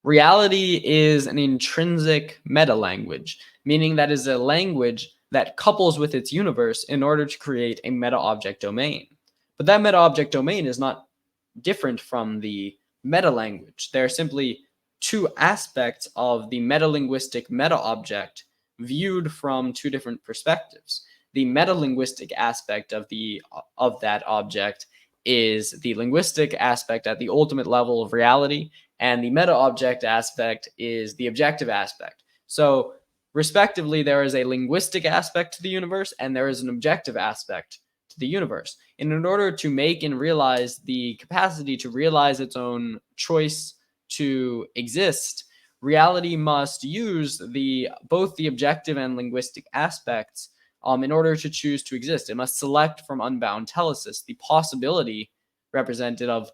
Reality is an intrinsic meta-language, meaning that is a language that couples with its universe in order to create a meta-object domain. But that meta-object domain is not different from the meta-language. They're simply two aspects of the meta-linguistic meta-object viewed from two different perspectives. The meta-linguistic aspect of that object is the linguistic aspect at the ultimate level of reality, and the meta-object aspect is the objective aspect. So, respectively, there is a linguistic aspect to the universe, and there is an objective aspect to the universe. And in order to make and realize the capacity to realize its own choice to exist, reality must use both the objective and linguistic aspects in order to choose to exist. It must select from unbound telesis the possibility represented of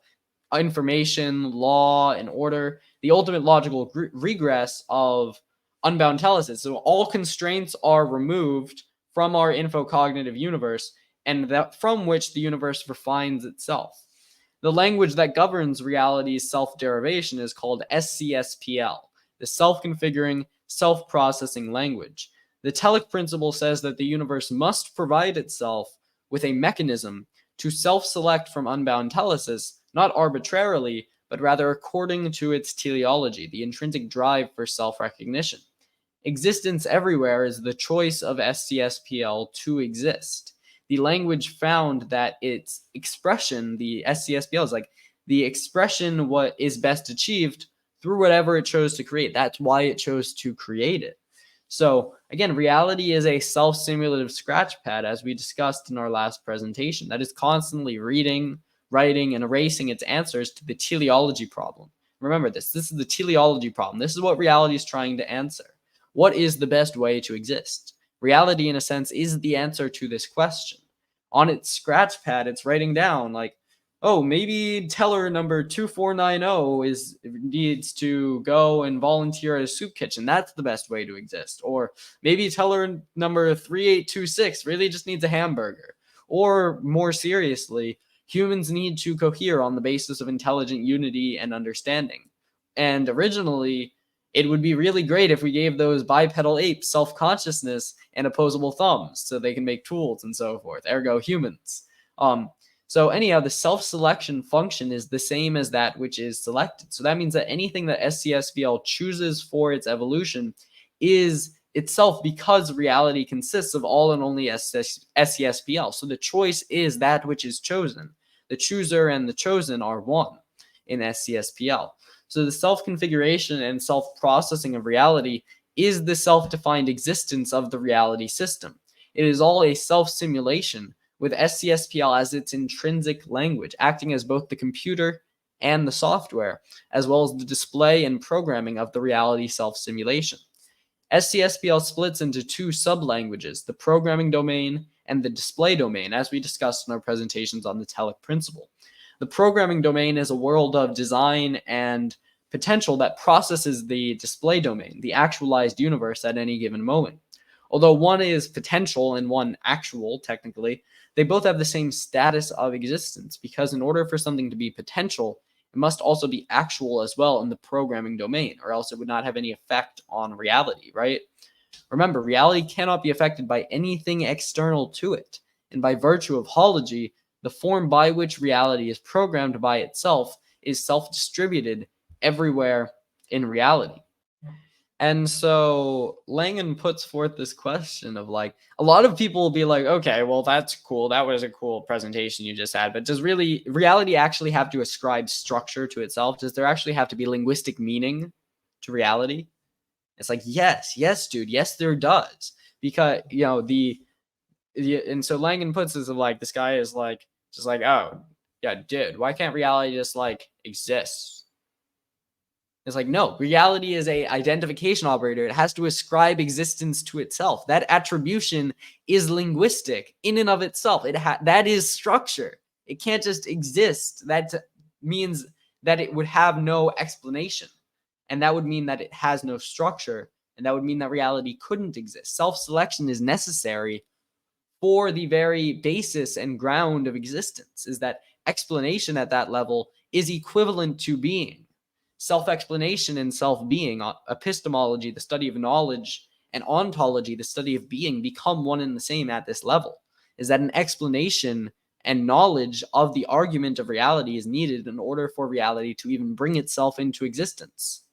information, law, and order, the ultimate logical regress of unbound telesis. So all constraints are removed from our infocognitive universe, and that from which the universe refines itself. The language that governs reality's self-derivation is called SCSPL, the self-configuring, self-processing language. The Telic principle says that the universe must provide itself with a mechanism to self-select from unbound telesis, not arbitrarily, but rather according to its teleology, the intrinsic drive for self-recognition. Existence everywhere is the choice of SCSPL to exist. The language found that its expression, the SCSPL, is like the expression what is best achieved through whatever it chose to create. That's why it chose to create it. So again, reality is a self-simulative scratch pad, as we discussed in our last presentation, that is constantly reading, writing, and erasing its answers to the teleology problem. Remember this is the teleology problem. This is what reality is trying to answer. What is the best way to exist? Reality, in a sense, is the answer to this question. On its scratch pad, it's writing down like, oh, maybe teller number 2490 needs to go and volunteer at a soup kitchen. That's the best way to exist. Or maybe teller number 3826 really just needs a hamburger. Or more seriously, humans need to cohere on the basis of intelligent unity and understanding. And originally, it would be really great if we gave those bipedal apes self-consciousness and opposable thumbs so they can make tools and so forth, ergo humans. So anyhow, the self-selection function is the same as that which is selected. So that means that anything that SCSPL chooses for its evolution is itself, because reality consists of all and only SCSPL. So the choice is that which is chosen. The chooser and the chosen are one in SCSPL. So the self-configuration and self-processing of reality is the self-defined existence of the reality system. It is all a self-simulation, with SCSPL as its intrinsic language, acting as both the computer and the software, as well as the display and programming of the reality self-simulation. SCSPL splits into two sub-languages, the programming domain and the display domain, as we discussed in our presentations on the Telic principle. The programming domain is a world of design and potential that processes the display domain, the actualized universe at any given moment. Although one is potential and one actual, technically, they both have the same status of existence, because in order for something to be potential, it must also be actual as well in the programming domain, or else it would not have any effect on reality, right? Remember, reality cannot be affected by anything external to it, and by virtue of hology, the form by which reality is programmed by itself is self-distributed everywhere in reality. And so Langen puts forth this question of like, a lot of people will be like, okay, well, that's cool. That was a cool presentation you just had. But does reality actually have to ascribe structure to itself? Does there actually have to be linguistic meaning to reality? It's like, yes, dude. Yes, there does. Because, and so Langen puts this of like, this guy is like, just like, oh, yeah, dude, why can't reality just like exist? It's like, no, reality is a identification operator. It has to ascribe existence to itself. That attribution is linguistic in and of itself. That is structure. It can't just exist. That means that it would have no explanation. And that would mean that it has no structure. And that would mean that reality couldn't exist. Self-selection is necessary for the very basis and ground of existence, is that explanation at that level is equivalent to being. self-explanation and self-being, epistemology, the study of knowledge, and ontology, the study of being, become one and the same at this level. Is that an explanation and knowledge of the argument of reality is needed in order for reality to even bring itself into existence.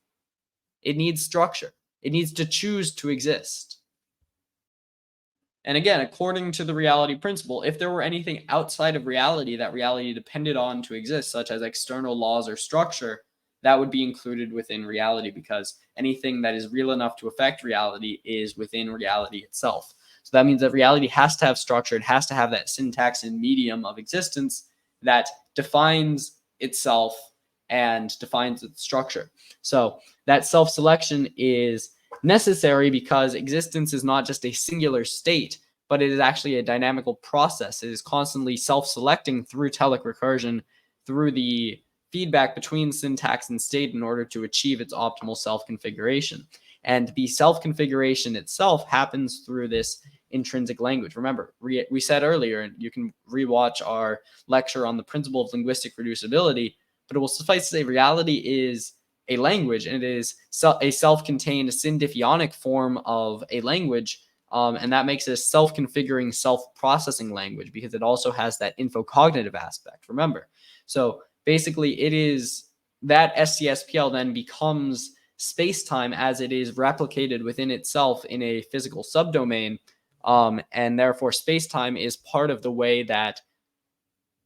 It needs structure. It needs to choose to exist. And again, according to the reality principle, if there were anything outside of reality that reality depended on to exist, such as external laws or structure, that would be included within reality, because anything that is real enough to affect reality is within reality itself. So that means that reality has to have structure. It has to have that syntax and medium of existence that defines itself and defines its structure. So that self-selection is necessary because existence is not just a singular state, but it is actually a dynamical process. It is constantly self-selecting through telic recursion, through the feedback between syntax and state in order to achieve its optimal self-configuration. And the self-configuration itself happens through this intrinsic language. Remember, we said earlier, and you can rewatch our lecture on the principle of linguistic reducibility, but it will suffice to say reality is a language, and it is a self-contained syndiphonic form of a language, and that makes it a self-configuring, self-processing language because it also has that infocognitive aspect. Remember, so basically it is that SCSPL then becomes space-time as it is replicated within itself in a physical subdomain, and therefore space-time is part of the way that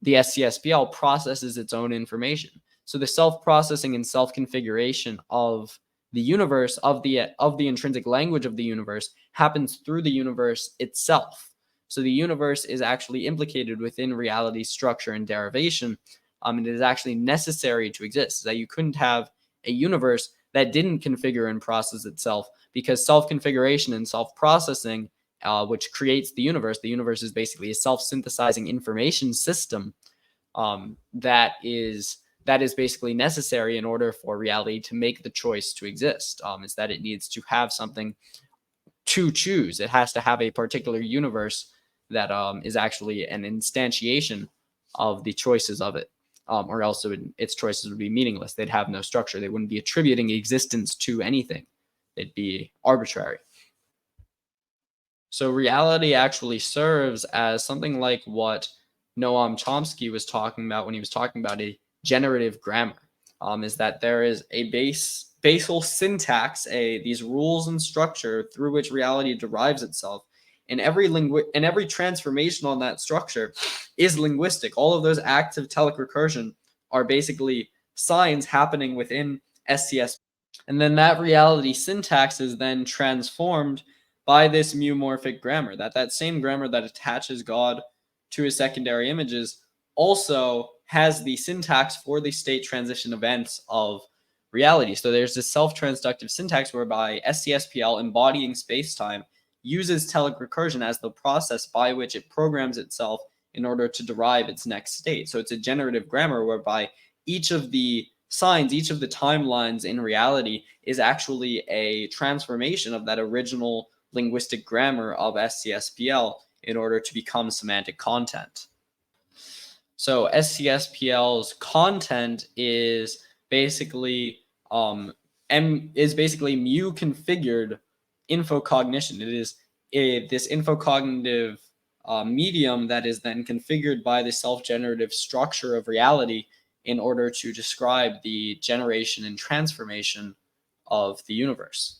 the SCSPL processes its own information. So the self-processing and self-configuration of the universe, of the intrinsic language of the universe, happens through the universe itself. So the universe is actually implicated within reality's structure and derivation, and it is actually necessary to exist. That you couldn't have a universe that didn't configure and process itself, because self-configuration and self-processing, which creates the universe is basically a self-synthesizing information system that is basically necessary in order for reality to make the choice to exist. Is that it needs to have something to choose. It has to have a particular universe that is actually an instantiation of the choices of it, or else its choices would be meaningless. They'd have no structure. They wouldn't be attributing existence to anything. It'd be arbitrary. So reality actually serves as something like what Noam Chomsky was talking about when he was talking about a generative grammar, is that there is a basal syntax, these rules and structure through which reality derives itself, and every transformation on that structure is linguistic. All of those acts of telic recursion are basically signs happening within SCS, and then that reality syntax is then transformed by this mu-morphic grammar. That same grammar that attaches God to his secondary images also has the syntax for the state transition events of reality. So there's this self-transductive syntax whereby SCSPL, embodying space-time, uses telic recursion as the process by which it programs itself in order to derive its next state. So it's a generative grammar whereby each of the signs, each of the timelines in reality is actually a transformation of that original linguistic grammar of SCSPL in order to become semantic content. So SCSPL's content is basically mu configured infocognition. It is this infocognitive medium that is then configured by the self-generative structure of reality in order to describe the generation and transformation of the universe.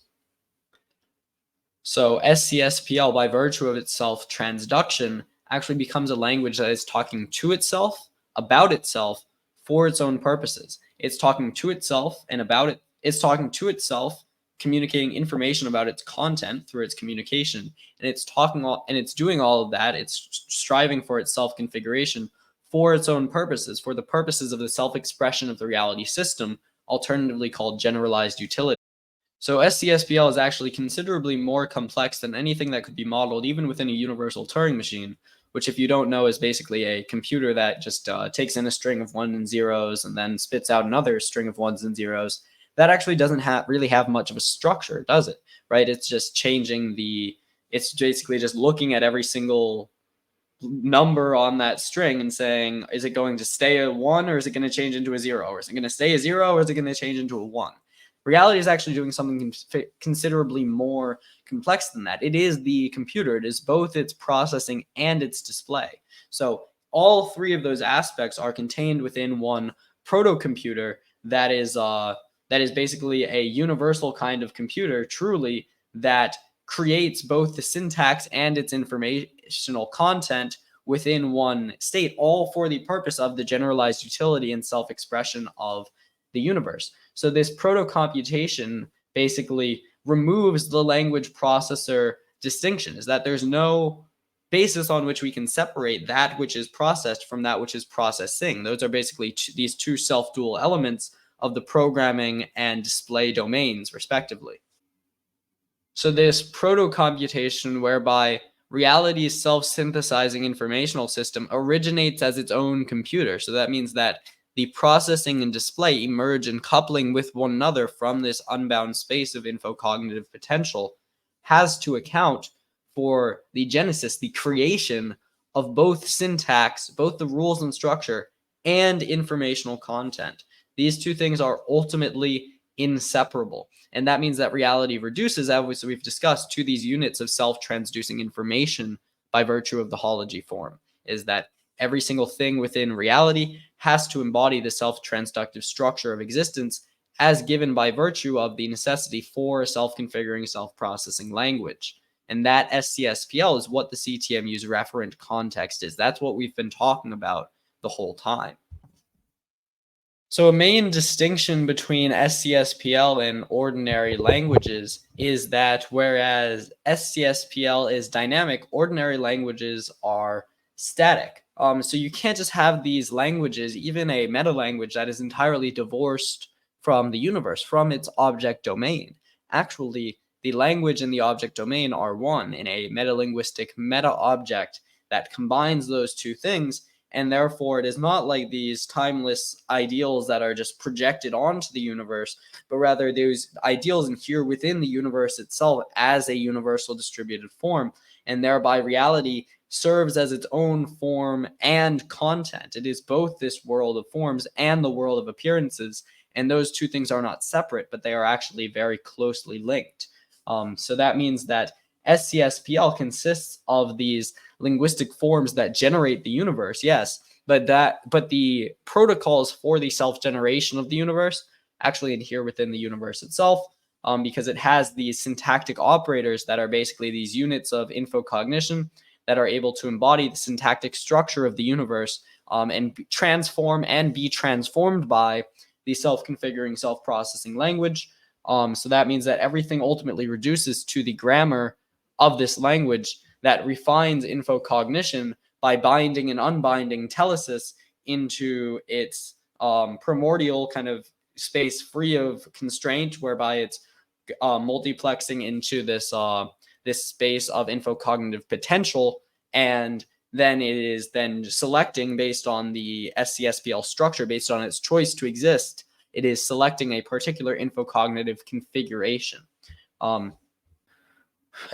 So SCSPL, by virtue of its self-transduction, actually becomes a language that is talking to itself, about itself, for its own purposes. It's talking to itself and about it. It's talking to itself, communicating information about its content through its communication, and it's doing all of that. It's striving for its self-configuration for its own purposes, for the purposes of the self-expression of the reality system, alternatively called generalized utility. So SCSPL is actually considerably more complex than anything that could be modeled even within a universal Turing machine, which, if you don't know, is basically a computer that just takes in a string of ones and zeros and then spits out another string of ones and zeros. That actually doesn't really have much of a structure, does it? Right? It's just it's basically just looking at every single number on that string and saying, is it going to stay a 1 or is it going to change into a 0? Or is it going to stay a 0 or is it going to change into a 1? Reality is actually doing something considerably more complex than that. It is the computer. It is both its processing and its display. So all three of those aspects are contained within one protocomputer that is basically a universal kind of computer, truly, that creates both the syntax and its informational content within one state, all for the purpose of the generalized utility and self-expression of the universe. So this proto-computation basically removes the language processor distinction, is that there's no basis on which we can separate that which is processed from that which is processing. Those are basically these two self-dual elements of the programming and display domains, respectively. So this proto-computation, whereby reality's self-synthesizing informational system originates as its own computer. So that means that the processing and display emerge in coupling with one another from this unbound space of infocognitive potential, has to account for the genesis, the creation of both syntax, both the rules and structure, and informational content. These two things are ultimately inseparable. And that means that reality reduces, as we've discussed, to these units of self-transducing information by virtue of the hology form, is that every single thing within reality has to embody the self-transductive structure of existence as given by virtue of the necessity for a self-configuring, self-processing language. And that SCSPL is what the CTMU's referent context is. That's what we've been talking about the whole time. So a main distinction between SCSPL and ordinary languages is that whereas SCSPL is dynamic, ordinary languages are static. So you can't just have these languages, even a meta language that is entirely divorced from the universe, from its object domain. Actually, the language and the object domain are one in a metalinguistic meta-object that combines those two things. And therefore, it is not like these timeless ideals that are just projected onto the universe, but rather those ideals adhere within the universe itself as a universal distributed form, and thereby reality serves as its own form and content. It is both this world of forms and the world of appearances, and those two things are not separate, but they are actually very closely linked. So that means that SCSPL consists of these linguistic forms that generate the universe, yes, but the protocols for the self-generation of the universe actually adhere within the universe itself, because it has these syntactic operators that are basically these units of infocognition that are able to embody the syntactic structure of the universe, and transform and be transformed by the self-configuring, self-processing language. So that means that everything ultimately reduces to the grammar of this language that refines infocognition by binding and unbinding telesis into its primordial kind of space free of constraint, whereby it's multiplexing into this space of infocognitive potential, and then it is then selecting based on the SCSPL structure, based on its choice to exist. It is selecting a particular infocognitive configuration.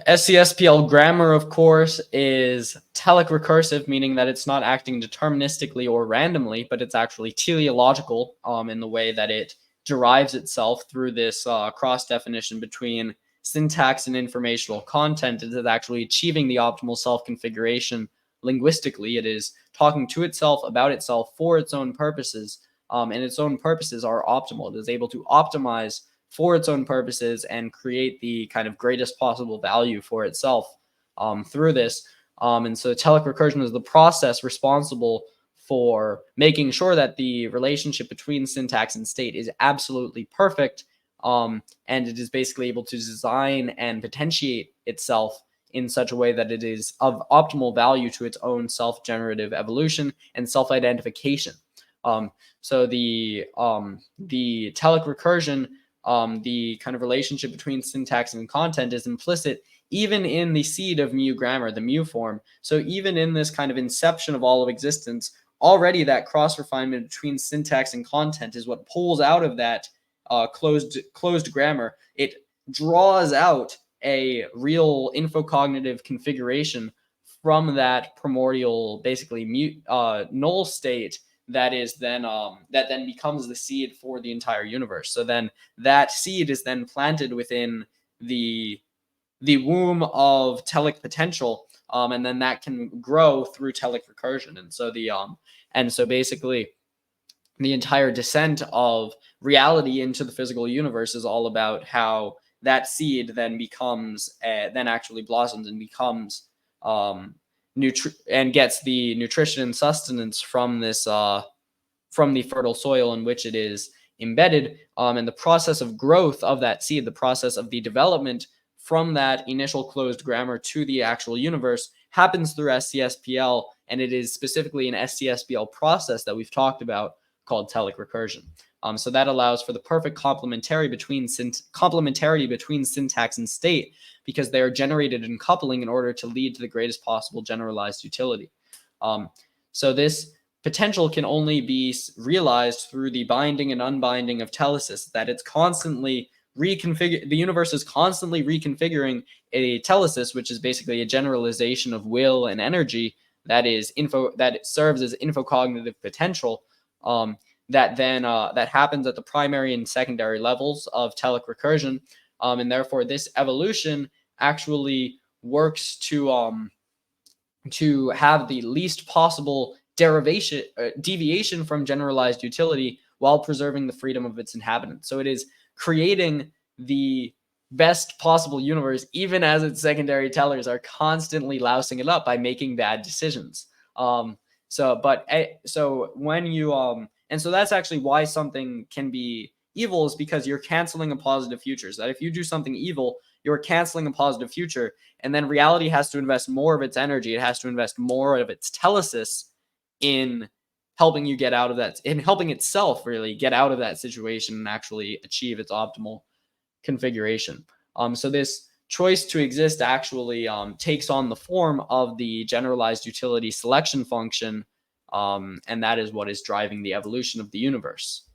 SCSPL grammar, of course, is telic recursive, meaning that it's not acting deterministically or randomly, but it's actually teleological in the way that it derives itself through this cross-definition between syntax and informational content. It is actually achieving the optimal self-configuration linguistically. It is talking to itself, about itself, for its own purposes, and its own purposes are optimal. It is able to optimize for its own purposes and create the kind of greatest possible value for itself through this. And so telic recursion is the process responsible for making sure that the relationship between syntax and state is absolutely perfect, and it is basically able to design and potentiate itself in such a way that it is of optimal value to its own self-generative evolution and self-identification. So the telic recursion, the kind of relationship between syntax and content, is implicit even in the seed of mu grammar, the mu form. So even in this kind of inception of all of existence, already that cross refinement between syntax and content is what pulls out of that closed grammar. It draws out a real infocognitive configuration from that primordial, basically null state that then becomes the seed for the entire universe. So then that seed is then planted within the womb of telic potential, and then that can grow through telic recursion. And so basically the entire descent of reality into the physical universe is all about how that seed then actually blossoms and becomes and gets the nutrition and sustenance from from the fertile soil in which it is embedded. And the process of growth of that seed, the process of the development from that initial closed grammar to the actual universe, happens through SCSPL, and it is specifically an SCSPL process that we've talked about called telic recursion. So that allows for the perfect complementarity between syntax and state, because they are generated in coupling in order to lead to the greatest possible generalized utility. So this potential can only be realized through the binding and unbinding of telesis, that it's constantly the universe is constantly reconfiguring a telesis, which is basically a generalization of will and energy that it serves as infocognitive potential, that happens at the primary and secondary levels of telic recursion, and therefore this evolution actually works to have the least possible deviation from generalized utility while preserving the freedom of its inhabitants. So it is creating the best possible universe, even as its secondary tellers are constantly lousing it up by making bad decisions. So that's actually why something can be evil, is because you're canceling a positive future. So that if you do something evil, you're canceling a positive future, and then reality has to invest more of its energy. It has to invest more of its telesis in helping you get out of that, in helping itself really get out of that situation and actually achieve its optimal configuration. So this choice to exist actually takes on the form of the generalized utility selection function, and that is what is driving the evolution of the universe.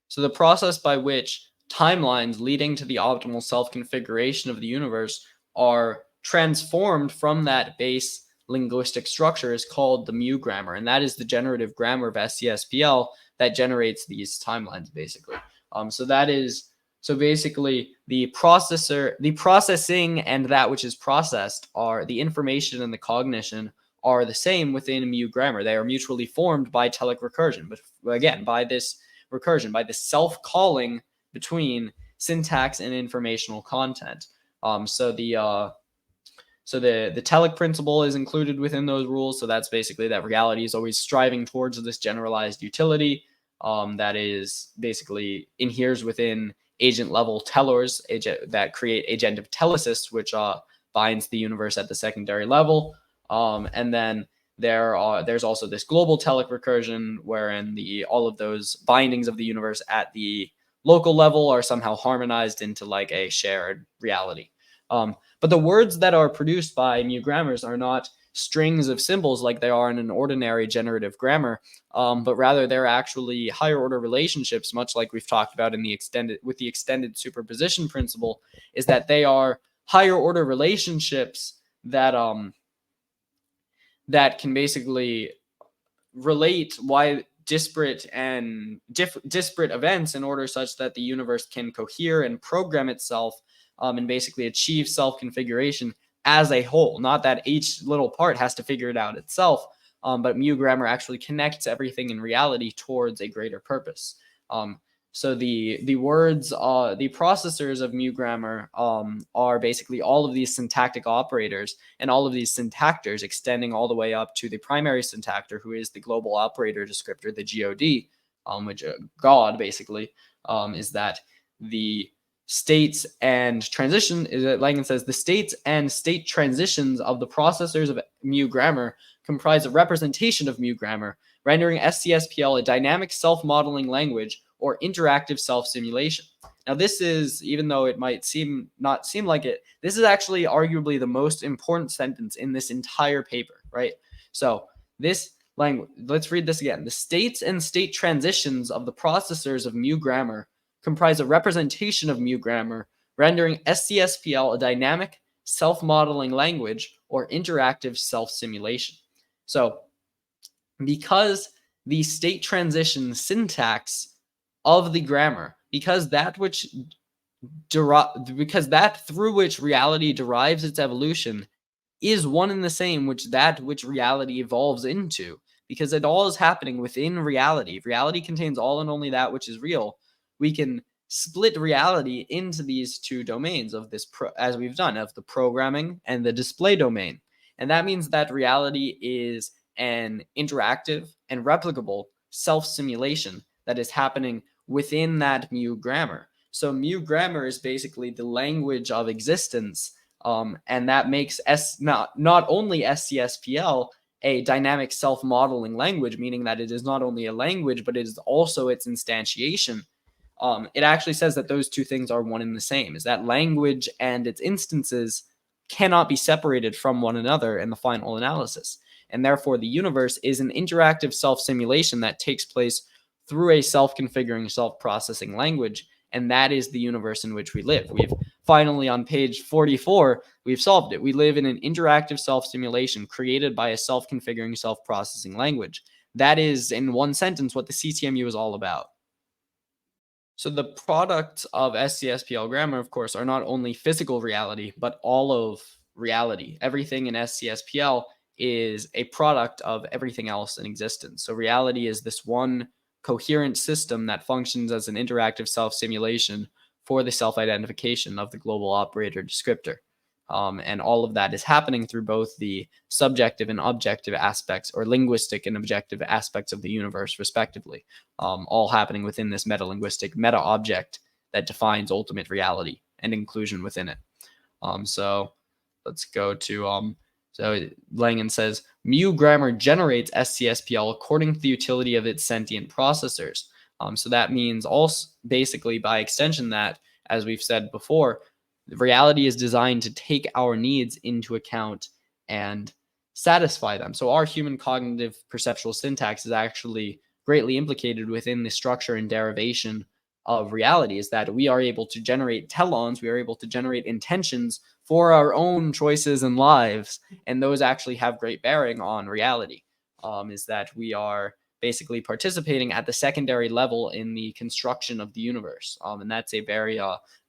So the process by which timelines leading to the optimal self-configuration of the universe are transformed from that base linguistic structure is called the mu grammar, and that is the generative grammar of SCSPL that generates these timelines, basically. So basically the processing and that which is processed, are the information and the cognition are the same within mu grammar. They are mutually formed by telic recursion, but again, by this recursion, by the self-calling between syntax and informational content. So the telic principle is included within those rules. So that's basically that reality is always striving towards this generalized utility that is basically inheres within agent level tellers that create agentive telesis, which binds the universe at the secondary level. And then there's also this global telic recursion, wherein all of those bindings of the universe at the local level are somehow harmonized into like a shared reality. But the words that are produced by mu grammars are not strings of symbols like they are in an ordinary generative grammar, but rather they're actually higher order relationships, much like we've talked about with the extended superposition principle, is that they are higher order relationships that can basically relate disparate events in order such that the universe can cohere and program itself, and basically achieve self-configuration as a whole. Not that each little part has to figure it out itself, but mu grammar actually connects everything in reality towards a greater purpose. So the words, the processors of mu grammar are basically all of these syntactic operators and all of these syntactors extending all the way up to the primary syntactor, who is the global operator descriptor, the God, which God basically is that the states and transition, Langen says, the states and state transitions of the processors of mu grammar comprise a representation of mu grammar, rendering SCSPL a dynamic self-modeling language or interactive self-simulation. Now, this is, even though it might not seem like it, this is actually arguably the most important sentence in this entire paper, right? So this language, let's read this again. The states and state transitions of the processors of mu grammar comprise a representation of mu grammar, rendering SCSPL a dynamic self-modeling language or interactive self-simulation. So because the state transition syntax of the grammar, because that through which reality derives its evolution is one and the same which reality evolves into, because it all is happening within reality. Reality contains all and only that which is real. We can split reality into these two domains of this, as we've done, of the programming and the display domain. And that means that reality is an interactive and replicable self-simulation that is happening within that mu grammar. So mu grammar is basically the language of existence, and that makes not only SCSPL a dynamic self-modeling language, meaning that it is not only a language, but it is also its instantiation. It actually says that those two things are one and the same, is that language and its instances cannot be separated from one another in the final analysis. And therefore, the universe is an interactive self-simulation that takes place through a self-configuring, self-processing language, and that is the universe in which we live. We've finally, on page 44, we've solved it. We live in an interactive self-simulation created by a self-configuring, self-processing language. That is, in one sentence, what the CTMU is all about. So the products of SCSPL grammar, of course, are not only physical reality, but all of reality. Everything in SCSPL is a product of everything else in existence. So reality is this one coherent system that functions as an interactive self-simulation for the self-identification of the global operator descriptor. And all of that is happening through both the subjective and objective aspects, or linguistic and objective aspects of the universe, respectively, all happening within this meta-linguistic meta-object that defines ultimate reality and inclusion within it. So let's go to, so Langen says, mu grammar generates SCSPL according to the utility of its sentient processors. So that means also, basically, by extension, that, as we've said before, reality is designed to take our needs into account and satisfy them. So our human cognitive perceptual syntax is actually greatly implicated within the structure and derivation of reality, is that we are able to generate telons, we are able to generate intentions for our own choices and lives, and those actually have great bearing on reality. Is that we are basically participating at the secondary level in the construction of the universe. And that's a very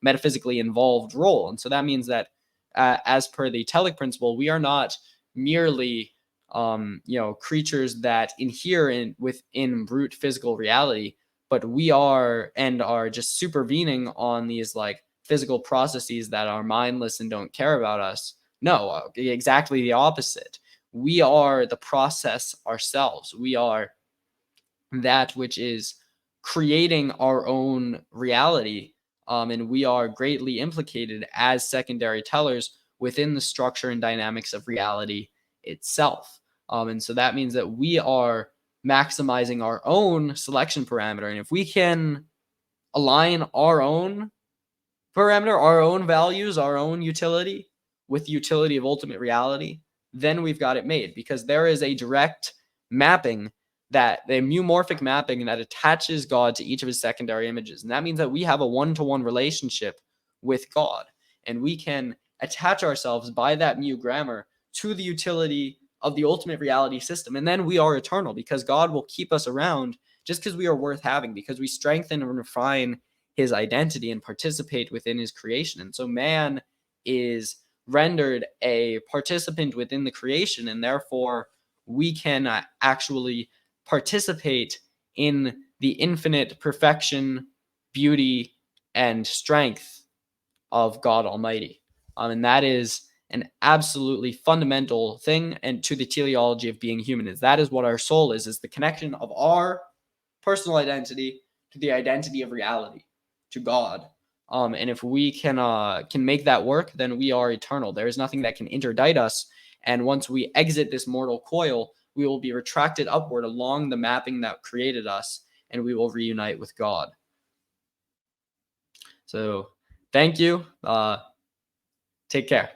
metaphysically involved role. And so that means that as per the telic principle, we are not merely creatures that inhere within brute physical reality, but we are just supervening on these like physical processes that are mindless and don't care about us. No, exactly the opposite. We are the process ourselves. We are that which is creating our own reality, and we are greatly implicated as secondary tellers within the structure and dynamics of reality itself. And so that means that we are maximizing our own selection parameter, and if we can align our own parameter, our own values, our own utility with the utility of ultimate reality, then we've got it made, because there is a direct mapping, that the mumorphic mapping that attaches God to each of his secondary images. And that means that we have a one-to-one relationship with God, and we can attach ourselves by that mu grammar to the utility of the ultimate reality system. And then we are eternal, because God will keep us around just because we are worth having, because we strengthen and refine his identity and participate within his creation. And so man is rendered a participant within the creation, and therefore we can actually participate in the infinite perfection, beauty, and strength of God Almighty. And that is an absolutely fundamental thing, and to the teleology of being human, is that is what our soul is the connection of our personal identity to the identity of reality, to God. And if we can make that work, then we are eternal. There is nothing that can interdict us. And once we exit this mortal coil, we will be retracted upward along the mapping that created us, and we will reunite with God. So thank you. Take care.